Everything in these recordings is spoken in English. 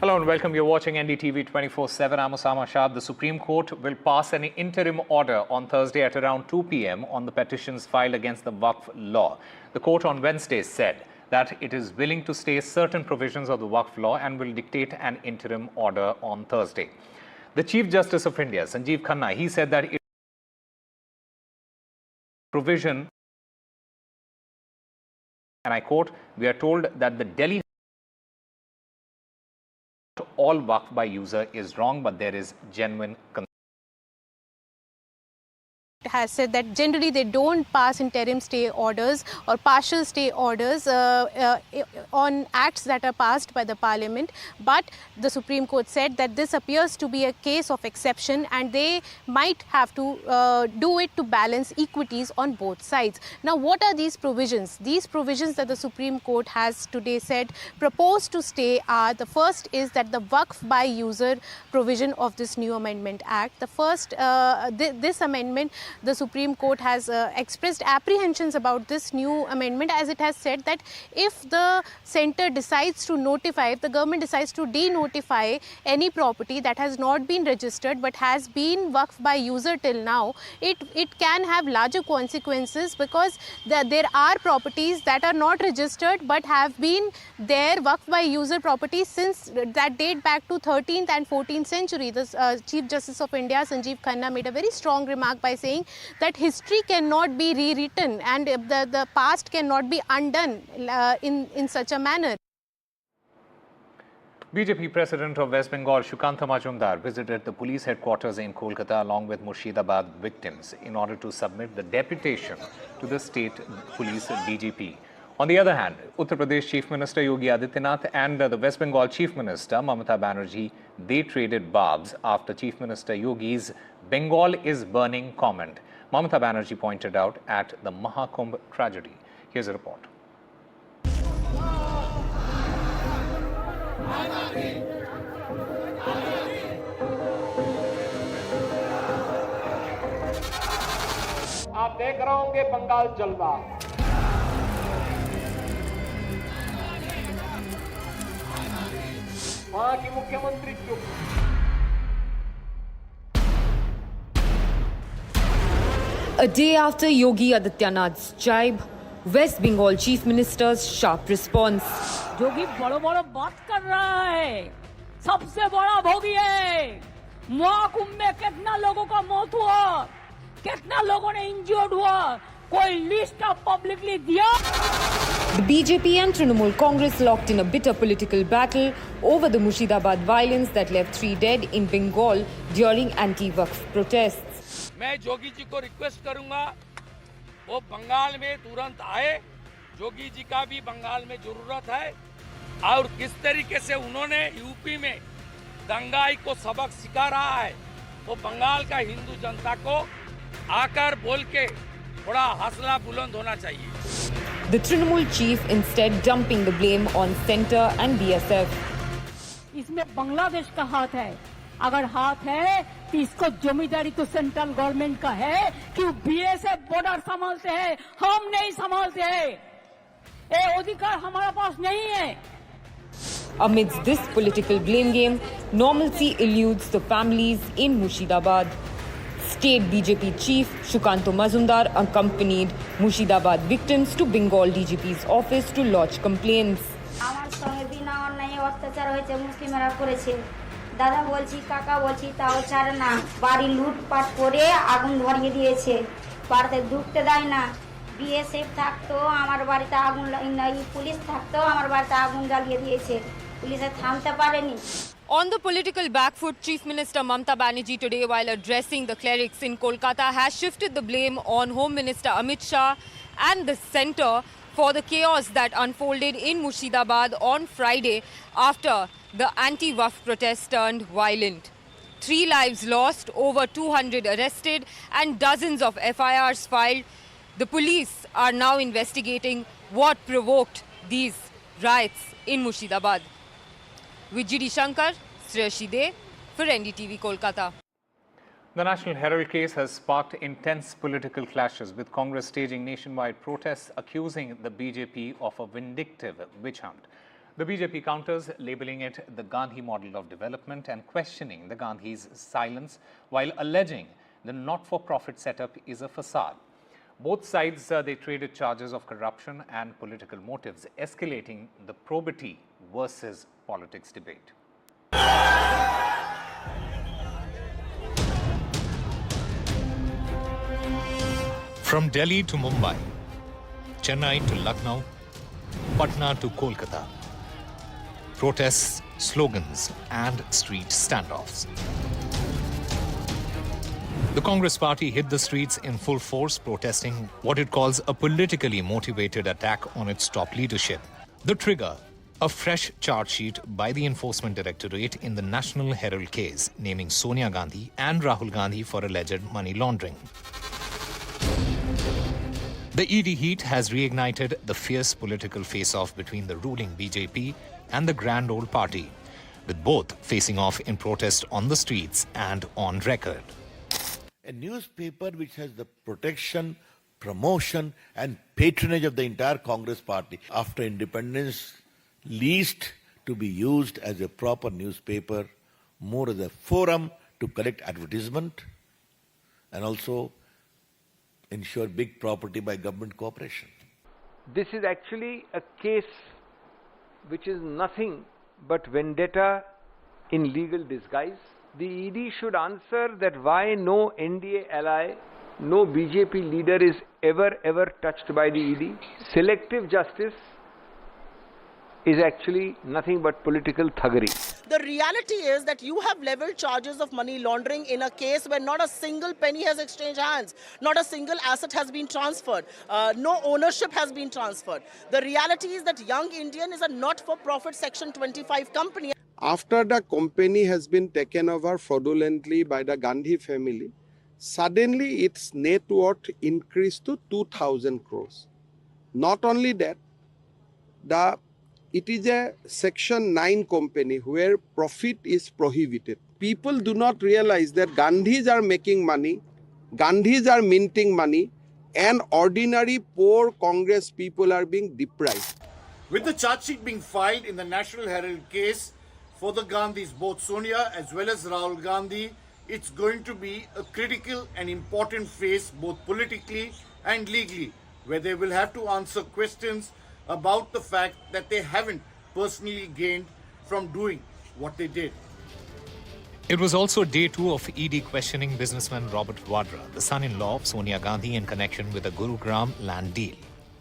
Hello and welcome. You're watching NDTV 24/7. I'm Osama Shah. The Supreme Court will pass an interim order on Thursday at around 2 p.m. on the petitions filed against the Waqf law. The court on Wednesday said that it is willing to stay certain provisions of the Waqf law and will dictate an interim order on Thursday. The Chief Justice of India, Sanjeev Khanna, he said that provision, and I quote, "We are told that the Delhi all Waqf by user is wrong, but there is genuine concern." Has said that generally they don't pass interim stay orders or partial stay orders on acts that are passed by the parliament, but the Supreme Court said that this appears to be a case of exception and they might have to do it to balance equities on both sides. Now, what are these provisions? These provisions that the Supreme Court has today said proposed to stay are: the first is that the Waqf by user provision of this new Amendment Act. The first, this amendment, the Supreme Court has expressed apprehensions about this new amendment, as it has said that if the centre decides to notify, if the government decides to denotify any property that has not been registered but has been Waqf by user till now, it can have larger consequences, because there are properties that are not registered but have been there, Waqf by user properties, since that date back to 13th and 14th century. The Chief Justice of India, Sanjeev Khanna, made a very strong remark by saying that history cannot be rewritten and the past cannot be undone in such a manner. BJP President of West Bengal, Shukanta Majumdar, visited the police headquarters in Kolkata along with Murshidabad victims in order to submit the deputation to the state police DGP. On the other hand, Uttar Pradesh Chief Minister Yogi Adityanath and the West Bengal Chief Minister Mamata Banerjee, they traded barbs after Chief Minister Yogi's "Bengal is burning" comment. Mamata Banerjee pointed out at the Mahakumbh tragedy. Here's a report. आप देख रहे होंगे बंगाल जल रहा है। वहां की मुख्यमंत्री चुप। A day after Yogi Adityanath's jibe, West Bengal Chief Minister's sharp response. योगी बड़ो-बड़ो बात कर रहा है, सबसे बड़ा भोगी है। महाकुंभ में कितना लोगों का मौत हुआ, कितना लोगों ने इंजर्ड हुआ, कोई लिस्ट ऑफ पब्लिकली दिया? The BJP and Trinamool Congress locked in a bitter political battle over the Murshidabad violence that left 3 dead in Bengal during anti-Waqf protests. मैं जोगी जी को रिक्वेस्ट करूंगा, वो बंगाल में तुरंत आए। जोगी जी का भी बंगाल में जरूरत है, और किस तरीके से उन्होंने यूपी में दंगाई को सबक सिखा रहा है, वो बंगाल का हिंदू जनता को आकर बोल के थोड़ा हौसला बुलंद होना चाहिए। The Trinamool chief instead dumping the blame on centre and BSF. इसमें बांग्लादेश का हाथ है। अगर हाथ है तो इसको जमींदारी तो सेंट्रल गवर्नमेंट का है कि बीएसएफ बॉर्डर संभालते हैं, हम नहीं संभालते हैं। ये अधिकार हमारे पास नहीं है। Amidst this political blame game, normalcy eludes the families in Murshidabad. State BJP chief Shukanta Majumdar accompanied Murshidabad victims to Bengal DGP's office to lodge complaints. আমার সঙ্গে বিনা অন্যায় অত্যাচার হয়েছে, মুসলিমরা করেছে। দাদা বলছি, কাকা বলছি, তাও ছাড়ে না। বাড়ি লুটপাট করে আগুন ধরিয়ে দিয়েছে, বাড়িতে ঢুকতে দেয় না। বিএসএফ থাকতো আমার বাড়িতে আগুন, পুলিশ থাকতো আমার বাড়িতে আগুন জ্বালিয়ে দিয়েছে, পুলিশে থামতে পারেনি। On the political back foot, Chief Minister Mamata Banerjee today, while addressing the clerics in Kolkata, has shifted the blame on Home Minister Amit Shah and the centre for the chaos that unfolded in Murshidabad on Friday after the anti-Waqf protest turned violent. 3 lives lost, over 200 arrested and dozens of FIRs filed. The police are now investigating what provoked these riots in Murshidabad. With GD Shankar, Sreyashi De for NDTV Kolkata. The National Herald case has sparked intense political clashes, with Congress staging nationwide protests accusing the BJP of a vindictive witch hunt. The BJP counters, labeling it the Gandhi model of development and questioning the Gandhi's silence while alleging the not-for-profit setup is a facade. Both sides, they traded charges of corruption and political motives, escalating the probity versus politics debate. From Delhi to Mumbai, Chennai to Lucknow, Patna to Kolkata, protests, slogans, and street standoffs. The Congress party hit the streets in full force, protesting what it calls a politically motivated attack on its top leadership. The trigger, a fresh charge sheet by the Enforcement Directorate in the National Herald case, naming Sonia Gandhi and Rahul Gandhi for alleged money laundering. The ED heat has reignited the fierce political face-off between the ruling BJP and the Grand Old Party, with both facing off in protest on the streets and on record. A newspaper which has the protection, promotion and patronage of the entire Congress party after independence, least to be used as a proper newspaper, more as a forum to collect advertisement and also ensure big property by government cooperation. This is actually a case which is nothing but vendetta in legal disguise. The ED should answer that why no NDA ally, no BJP leader is ever touched by the ED. Selective justice is actually nothing but political thuggery. The reality is that you have leveled charges of money laundering in a case where not a single penny has exchanged hands, not a single asset has been transferred, no ownership has been transferred. The reality is that Young Indian is a not-for-profit Section 25 company. After the company has been taken over fraudulently by the Gandhi family, suddenly its net worth increased to 2,000 crores. Not only that, it is a Section 9 company where profit is prohibited. People do not realize that Gandhis are making money, Gandhis are minting money, and ordinary poor Congress people are being deprived. With the charge sheet being filed in the National Herald case for the Gandhis, both Sonia as well as Rahul Gandhi, it's going to be a critical and important phase both politically and legally, where they will have to answer questions about the fact that they haven't personally gained from doing what they did. It was also day 2 of ED questioning businessman Robert Vadra, the son-in-law of Sonia Gandhi, in connection with the Gurugram land deal.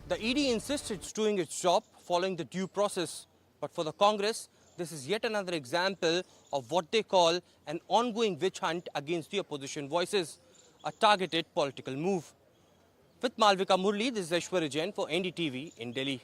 The ED insists it's doing its job following the due process. But for the Congress, this is yet another example of what they call an ongoing witch hunt against the opposition voices, a targeted political move. With Malvika Murli, this is Aishwarya Jain for NDTV in Delhi.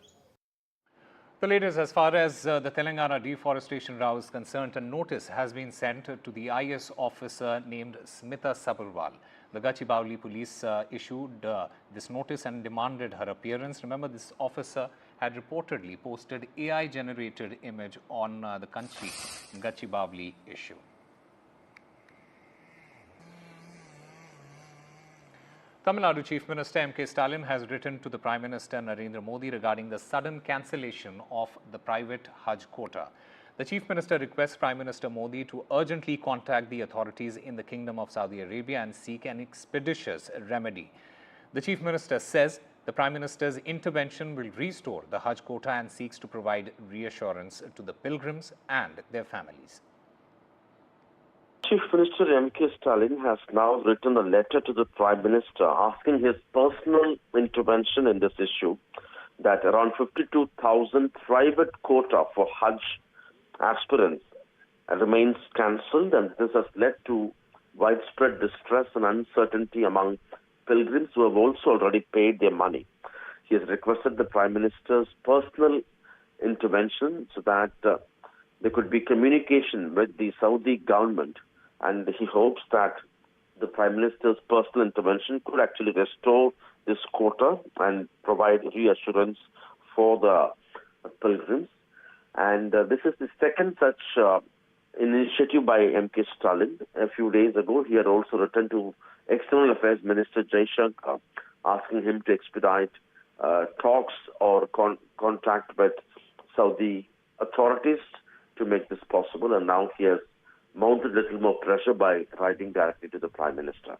The latest as far as the Telangana deforestation row is concerned, a notice has been sent to the IS officer named Smita Sabharwal. The Gachibowli police issued this notice and demanded her appearance. Remember, this officer had reportedly posted AI-generated image on the country Gachibowli issue. Tamil Nadu Chief Minister M.K. Stalin has written to the Prime Minister Narendra Modi regarding the sudden cancellation of the private Hajj quota. The Chief Minister requests Prime Minister Modi to urgently contact the authorities in the Kingdom of Saudi Arabia and seek an expeditious remedy. The Chief Minister says the Prime Minister's intervention will restore the Hajj quota and seeks to provide reassurance to the pilgrims and their families. Chief Minister M.K. Stalin has now written a letter to the Prime Minister asking his personal intervention in this issue, that around 52,000 private quota for Hajj aspirants remains cancelled, and this has led to widespread distress and uncertainty among pilgrims who have also already paid their money. He has requested the Prime Minister's personal intervention so that there could be communication with the Saudi government, and he hopes that the Prime Minister's personal intervention could actually restore this quota and provide reassurance for the pilgrims. And this is the second such initiative by M.K. Stalin. A few days ago, he had also written to External Affairs Minister Jaishankar asking him to expedite talks or contact with Saudi authorities to make this possible, and now he has mounted a little more pressure by writing directly to the Prime Minister.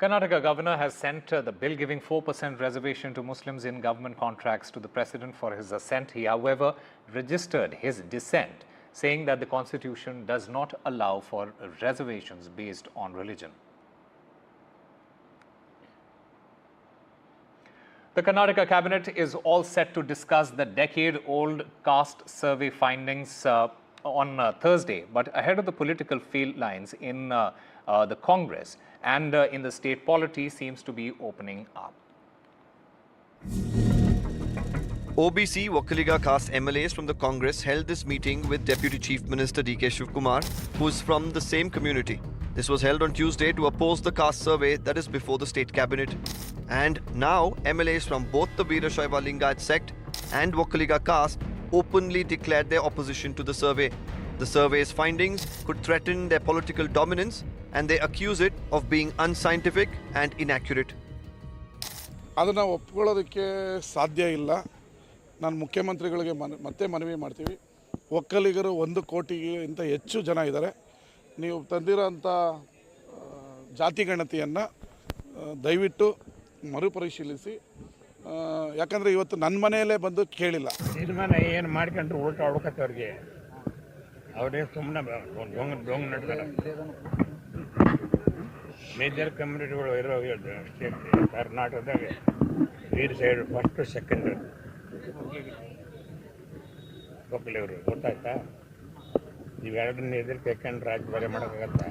Karnataka governor has sent the bill giving 4% reservation to Muslims in government contracts to the president for his assent. He, however, registered his dissent, saying that the constitution does not allow for reservations based on religion. The Karnataka cabinet is all set to discuss the decade-old caste survey findings on Thursday, but ahead of the political field lines in the Congress and in the state, polity seems to be opening up. OBC Wakkaliga caste MLAs from the Congress held this meeting with Deputy Chief Minister D.K. Shivkumar, who is from the same community. This was held on Tuesday to oppose the caste survey that is before the state cabinet. And now MLAs from both the Veerashaiva Lingayat sect and Wakkaliga caste openly declared their opposition to the survey. The survey's findings could threaten their political dominance, and they accuse it of being unscientific and inaccurate. ಅದನ್ನು ಒಪ್ಕೊಳ್ಳೋದಕ್ಕೆ ಸಾಧ್ಯ ಇಲ್ಲ. ನಾನು ಮುಖ್ಯಮಂತ್ರಿಗಳಿಗೆ ಮತ್ತೆ ಮನವಿ ಮಾಡ್ತೀವಿ. ಒಕ್ಕಲಿಗರು 1 ಕೋಟಿಗಿಂತ ಹೆಚ್ಚು ಜನ ಇದ್ದಾರೆ. ನೀವು ತಂದಿರೋಂಥ ಜಾತಿ ಗಣತಿಯನ್ನು ದಯವಿಟ್ಟು ಮರುಪರಿಶೀಲಿಸಿ. ಯಾಕಂದರೆ ಇವತ್ತು ನನ್ನ ಮನೆಯಲ್ಲೇ ಬಂದು ಕೇಳಿಲ್ಲ. ತೀರ್ಮಾನ ಏನು ಮಾಡ್ಕೊಂಡ್ರು ಉಲ್ಟಾ ಹುಡುಕತ್ತವ್ರಿಗೆ ಅವರೇ ಸುಮ್ಮನೆ ಡೊಂಗ್ ನಡ್ತಾರೆ. ಮೇಜರ್ ಕಮ್ಯುನಿಟಿಗಳು ಇರೋ ಸ್ಟೇಟ್ ಕರ್ನಾಟಕದಾಗ ವೀರ್ ಸೈಡ್ ಫಸ್ಟ್ ಸೆಕೆಂಡ್ ಒಕ್ಕಲಿಗರು ಗೊತ್ತಾಯ್ತಾ? ಇವೆರಡನ್ನ ಎದುರು ತೆಕ್ಕೊಂಡು ರಾಜಭಾರಿ ಮಾಡೋಕ್ಕಾಗತ್ತಾ?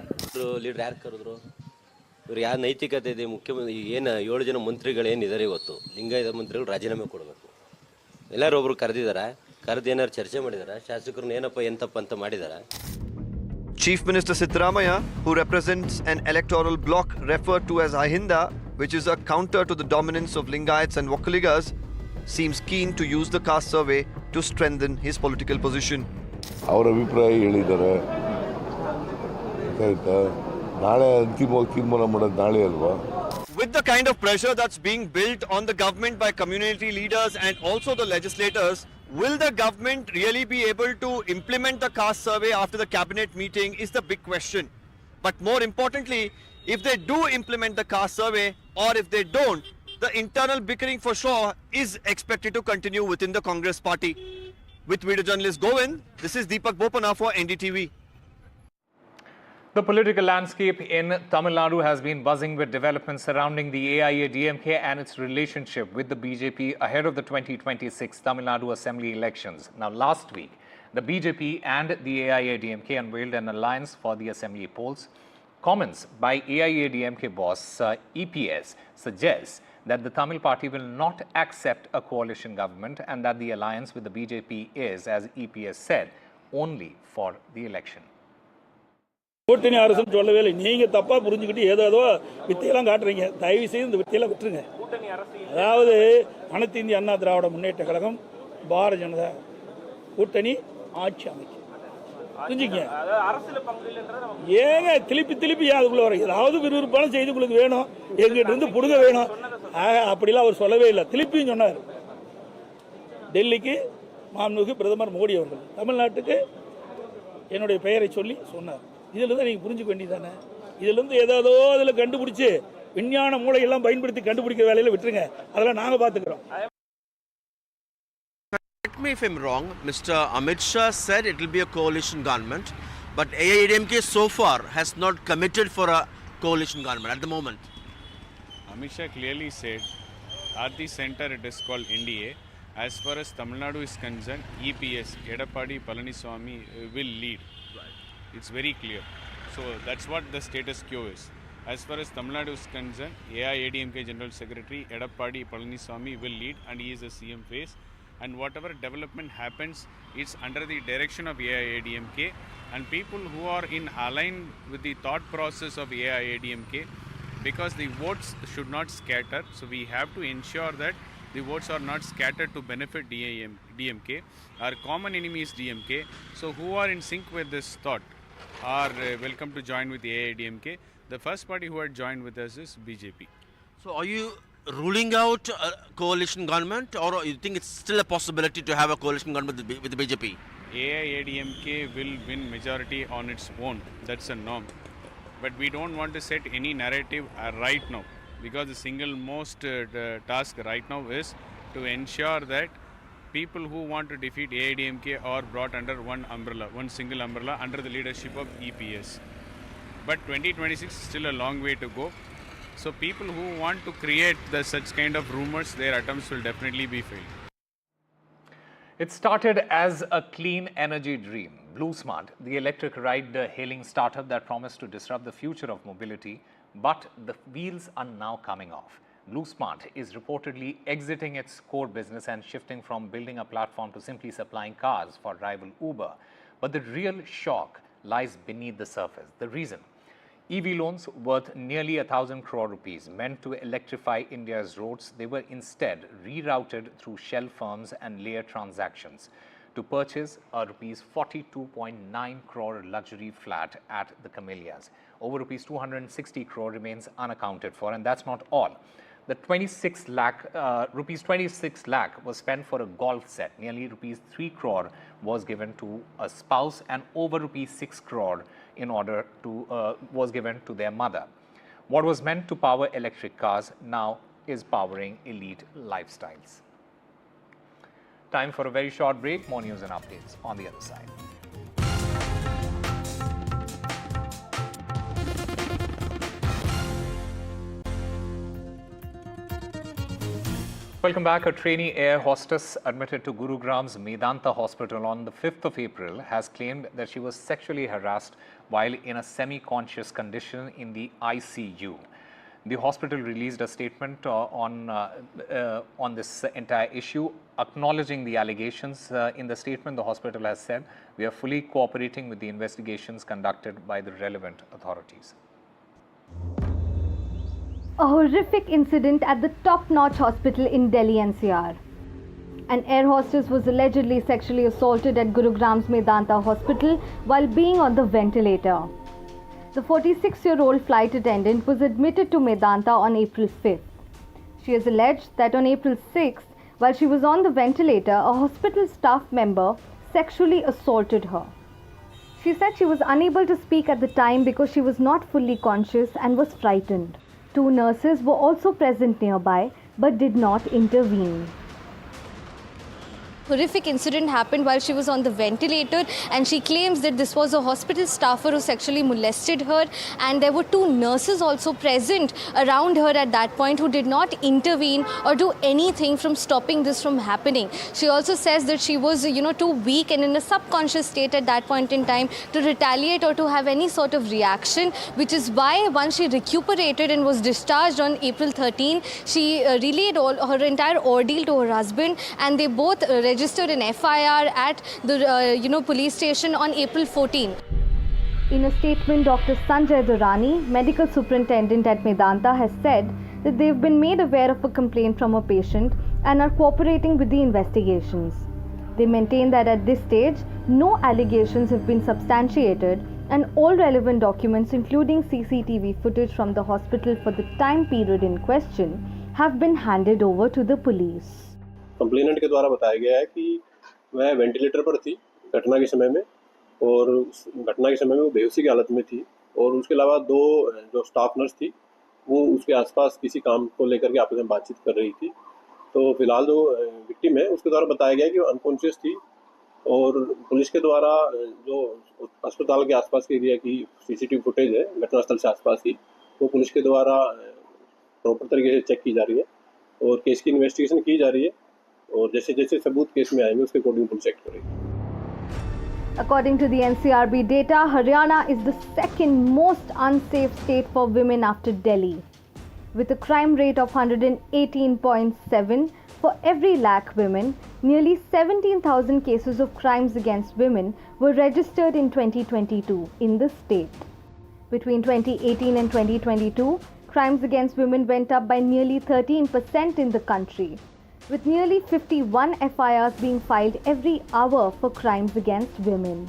ಲೀಡರ್ ಯಾರು ಕರೆದ್ರು? ಇವ್ರು ಯಾವ ನೈತಿಕತೆ ಇದೆ? ಮುಖ್ಯಮಂತ್ರಿ ಏನು 7 ಜನ ಮಂತ್ರಿಗಳು ಏನಿದ್ದಾರೆ ಇವತ್ತು ಲಿಂಗಾಯತ ಮಂತ್ರಿಗಳು ರಾಜೀನಾಮೆ ಕೊಡಬೇಕು. ಎಲ್ಲರೂ ಒಬ್ರು ಕರೆದಿದ್ದಾರೆ, ಕರೆದು ಏನಾರು ಚರ್ಚೆ ಮಾಡಿದ್ದಾರೆ, ಶಾಸಕರನ್ನ ಏನಪ್ಪ ಎಂತಪ್ಪ ಅಂತ ಮಾಡಿದ್ದಾರೆ. Chief Minister Siddaramaiah, who represents an electoral bloc referred to as Ahinda, which is a counter to the dominance of Lingayats and Wakkaligas, seems keen to use the caste survey to strengthen his political position. ಅವರ ಅಭಿಪ್ರಾಯ ಹೇಳಿದ್ದಾರೆ. ಆಯ್ತಾ, ನಾಳೆ ಅಂತಿಮವಾಗಿ ತೀರ್ಮಾನ ಮಾಡೋದು ನಾಳೆ ಅಲ್ವಾ? With the kind of pressure that's being built on the government by community leaders and also the legislators, will the government really be able to implement the caste survey after the cabinet meeting is the big question. But more importantly, if they do implement the caste survey or if they don't, the internal bickering for sure is expected to continue within the Congress party. With video journalist Govind, this is Deepak Bopana for NDTV. The political landscape in Tamil Nadu has been buzzing with developments surrounding the AIADMK and its relationship with the BJP ahead of the 2026 Tamil Nadu Assembly elections. Now, last week, the BJP and the AIADMK unveiled an alliance for the Assembly polls. Comments by AIADMK boss EPS suggest that the Tamil party will not accept a coalition government and that the alliance with the BJP is, as EPS said, only for the election. கூட்டணி அரசுன்னு சொல்லவே இல்லை. நீங்கள் தப்பாக புரிஞ்சுக்கிட்டு ஏதோ வித்தையெல்லாம் காட்டுறீங்க. தயவு செய்து இந்த வித்தையெல்லாம் விட்டுருங்க. அதாவது அனைத்து இந்திய அண்ணா திராவிட முன்னேற்ற கழகம் பாரதிய ஜனதா கூட்டணி ஆட்சி அமைக்கும். புரிஞ்சுக்கங்க. ஏங்க திருப்பி அதுக்குள்ள வர ஏதாவது விறுவிறுப்பான செய்தி உங்களுக்கு வேணும், எங்கிட்ட இருந்து புடுங்க வேணும். அப்படிலாம் அவர் சொல்லவே இல்லை. திருப்பியும் சொன்னார். டெல்லிக்கு மாண்புமிகு பிரதமர் மோடி அவர்கள் தமிழ்நாட்டுக்கு என்னுடைய பெயரை சொல்லி சொன்னார். இதில் தான் நீங்கள் புரிஞ்சுக்க வேண்டியதானே. இதிலிருந்து ஏதோ அதில் கண்டுபிடிச்சி விஞ்ஞான மூளையெல்லாம் பயன்படுத்தி கண்டுபிடிக்கிற வேலையில் விட்டுருங்க. அதெல்லாம் நாங்கள் பார்த்துக்கிறோம். Correct me if I'm wrong, Mr. Amit Shah said it will be a coalition government, but AIADMK so far has not committed for a coalition government at the moment. Amit Shah clearly said at the center it is called NDA. As far as Tamil Nadu is concerned, EPS, Edappadi Palaniswamy will lead. It's very clear. So that's what the status quo is. As far as Tamil Nadu is concerned, AIADMK General Secretary Edappadi Palaniswamy will lead and he is a CM face. And whatever development happens, it's under the direction of AIADMK. And people who are in align with the thought process of AIADMK, because the votes should not scatter. So we have to ensure that the votes are not scattered to benefit DMK. Our common enemy is DMK. So who are in sync with this thought are welcome to join with AIADMK. The first party who had joined with us is BJP. So are you ruling out a coalition government, or you think it's still a possibility to have a coalition government with the BJP? AIADMK will win majority on its own. That's a norm. But we don't want to set any narrative right now, because the single most task right now is to ensure that people who want to defeat AIADMK are brought under one umbrella, one single umbrella under the leadership of EPS. But 2026 is still a long way to go. So people who want to create such kind of rumors, their attempts will definitely be failed. It started as a clean energy dream. Blusmart, the electric ride-hailing startup that promised to disrupt the future of mobility, but the wheels are now coming off. Blusmart is reportedly exiting its core business and shifting from building a platform to simply supplying cars for rival Uber. But the real shock lies beneath the surface. The reason? EV loans worth nearly 1,000 crore rupees meant to electrify India's roads, they were instead rerouted through shell firms and layer transactions to purchase a rupees 42.9 crore luxury flat at the Camellias. Over rupees 260 crore remains unaccounted for, and that's not all. The rupees 26 lakh was spent for a golf set. Nearly rupees 3 crore was given to a spouse, and over rupees 6 crore was given to their mother. What was meant to power electric cars now is powering elite lifestyles. Time for a very short break. More news and updates on the other side. Welcome back. A trainee air hostess admitted to Gurugram's Medanta hospital on the 5th of April has claimed that she was sexually harassed while in a semi-conscious condition in the ICU. The hospital released a statement on this entire issue, acknowledging the allegations. In the statement, the hospital has said, "We are fully cooperating with the investigations conducted by the relevant authorities." A horrific incident at the top-notch hospital in Delhi NCR. An air hostess was allegedly sexually assaulted at Gurugram's Medanta hospital while being on the ventilator. The 46-year-old flight attendant was admitted to Medanta on April 5th. She has alleged that on April 6th, while she was on the ventilator, a hospital staff member sexually assaulted her. She said she was unable to speak at the time because she was not fully conscious and was frightened. 2 nurses were also present nearby but did not intervene. Horrific incident happened while she was on the ventilator, and she claims that this was a hospital staffer who sexually molested her, and there were 2 nurses also present around her at that point who did not intervene or do anything from stopping this from happening. She also says that she was too weak and in a subconscious state at that point in time to retaliate or to have any sort of reaction, which is why once she recuperated and was discharged on April 13, she relayed her entire ordeal to her husband, and they both registered an FIR at the police station on April 14. In a statement, Dr. Sanjay Durrani, medical superintendent at Medanta, has said that they've been made aware of a complaint from a patient and are cooperating with the investigations. They maintain that at this stage, no allegations have been substantiated and all relevant documents, including CCTV footage from the hospital for the time period in question, have been handed over to the police. Complainant के द्वारा बताया गया है कि वह ventilator पर थी घटना के समय में, और घटना के समय में वो बेहोशी की हालत में थी, और उसके अलावा 2 जो स्टाफ नर्स थी वो उसके आसपास किसी काम को लेकर के आपस में बातचीत कर रही थी। तो फिलहाल जो विक्टिम है उसके द्वारा बताया गया कि वो अनकॉन्शियस थी, और पुलिस के द्वारा जो अस्पताल के आसपास के एरिया की CCTV फुटेज है घटनास्थल से आसपास की, वो पुलिस के द्वारा प्रॉपर तरीके से चेक की जा रही है और केस की इन्वेस्टिगेशन की जा रही है, और जैसे जैसे सबूत केस में आएंगे उसके अकॉर्डिंग पुलिस एक्ट करेगी। According to the NCRB data, Haryana is the second most unsafe state for women after Delhi. With a crime rate of 118.7 for every lakh women, nearly 17,000 cases of crimes against women were registered in 2022 in the state. Between 2018 and 2022, crimes against women went up by nearly 13% in the country, with nearly 51 FIRs being filed every hour for crimes against women.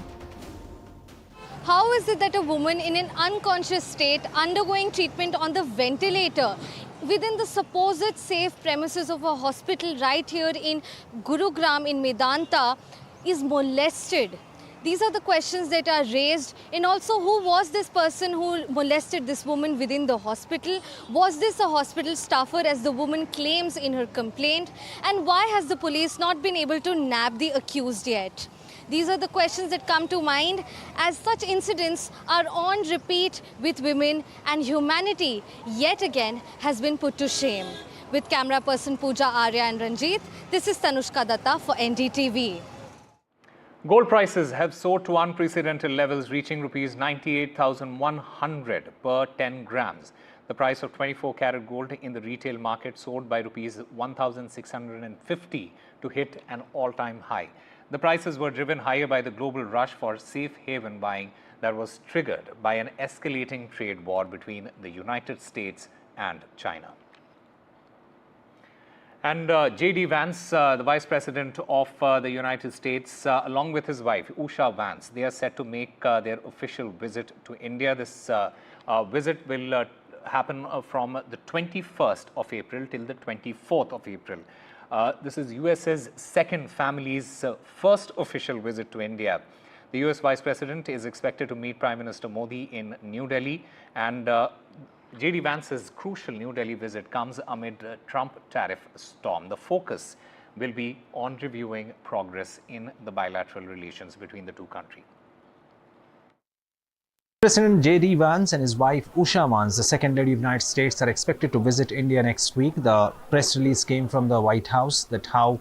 How is it that a woman in an unconscious state undergoing treatment on the ventilator within the supposed safe premises of a hospital right here in Gurugram in Medanta is molested. These are the questions that are raised. And also, who was this person who molested this woman within the hospital? Was this a hospital staffer, as the woman claims in her complaint? And why has the police not been able to nab the accused yet? These are the questions that come to mind as such incidents are on repeat with women, and humanity yet again has been put to shame. With camera person Pooja Arya and Ranjit, this is Tanushka Datta for NDTV. Gold prices have soared to unprecedented levels, reaching rupees 98,100 per 10 grams. The price of 24-carat gold in the retail market soared by rupees 1,650 to hit an all-time high. The prices were driven higher by the global rush for safe haven buying that was triggered by an escalating trade war between the United States and China. And J.D. Vance, the Vice President of the United States, along with his wife, Usha Vance, they are set to make their official visit to India. This visit will happen from the 21st of April till the 24th of April. This is US's second family's first official visit to India. The US Vice President is expected to meet Prime Minister Modi in New Delhi, and J.D. Vance's crucial New Delhi visit comes amid a Trump tariff storm. The focus will be on reviewing progress in the bilateral relations between the two countries. President J.D. Vance and his wife Usha Vance, the Second Lady of the United States, are expected to visit India next week. The press release came from the White House that how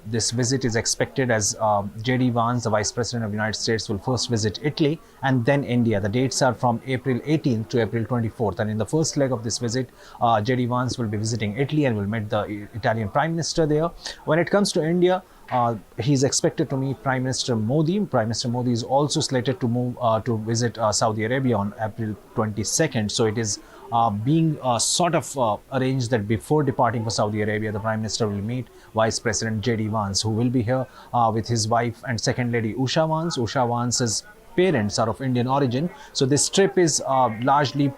this visit is expected, as J.D. Vance, the Vice President of the United States, will first visit Italy and then India. The dates are from April 18th to April 24th. And in the first leg of this visit, J.D. Vance will be visiting Italy and will meet the Italian Prime Minister there. When it comes to India, he's expected to meet Prime Minister Modi. Prime Minister Modi is also slated to move to visit Saudi Arabia on April 22nd. So it is being sort of arranged that before departing for Saudi Arabia, the Prime Minister will meet Vice President J.D. Vance, who will be here with his wife and Second Lady Usha Vance. Usha Vance's parents are of Indian origin. So this trip is largely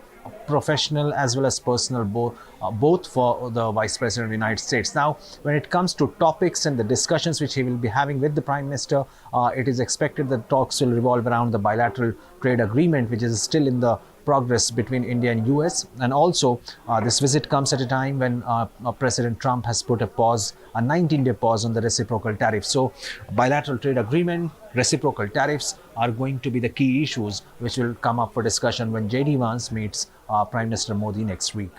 professional as well as personal, both for the Vice President of the United States. Now, when it comes to topics and the discussions which he will be having with the Prime Minister, it is expected that talks will revolve around the bilateral trade agreement, which is still in the progress between India and US. And also, this visit comes at a time when President Trump has put a pause, a 19-day pause on the reciprocal tariffs. So, bilateral trade agreement, reciprocal tariffs are going to be the key issues which will come up for discussion when J.D. Vance meets Prime Minister Modi next week.